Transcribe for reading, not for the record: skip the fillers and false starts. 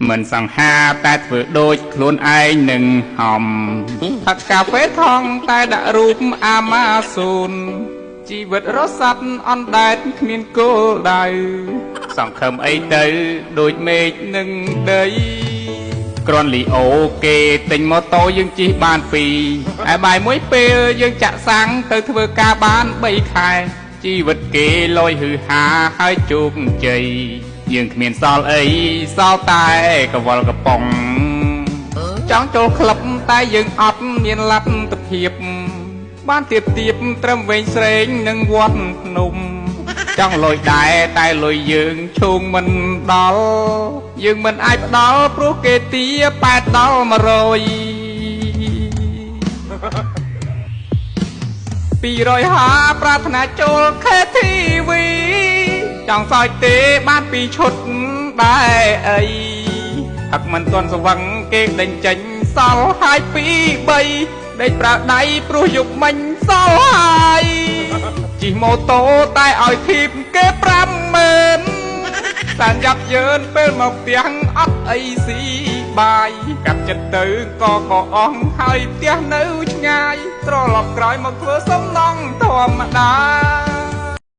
មិនសង្ហាតែធ្វើដូចខ្លួនឯងនឹងហំផឹកកាហ្វេថងតែដាក់រូបអាម៉ាស៊ូនជីវិតរស់សត្វអណ្ដែតគ្មានគោលដៅសង្ឃឹមអីទៅដូចមេឃនឹងដីក្រនលីអូគេទិញម៉ូតូយើងជិះបាន2ឯបាយមួយពេលយើងចាក់សាំងទៅធ្វើការបាន3ខែជីវិតគេលយហឺហាហើយជោគជ័យយើងគ្មានសល់អីសល់តែកវល់កំប៉ុងចង់ចូលក្លឹបតែយើងអត់មានលទ្ធភាពបានទៀបត្រឹមវែងស្រេងនិងវត្តភ្នំចង់លុយដែរតែលុយយើងឈោងមិនដល់យើងមិនអាចផ្ដល់ព្រោះគេទា8ដល់100 200ហាប្រាថ្នាចូល KTV ចង់សើចទេបាន2ឈុតដែរអីហឹកមិនទាន់ស្វឹងគេដេញចេញសល់ហើយ2 3ដេកប្រើដៃព្រោះយកមិញសល់ហើយជិះម៉ូតូតែឲ្យធីបគេ50000សានយ៉ាប់យឺនពេលមកផ្ទះអត់អីស៊ីបាយកាត់ចិត្តទៅក៏អស់ហើយផ្ទះនៅឆ្ងាយត្រឡប់ក្រោយមកធ្វើសំណងធម្មតា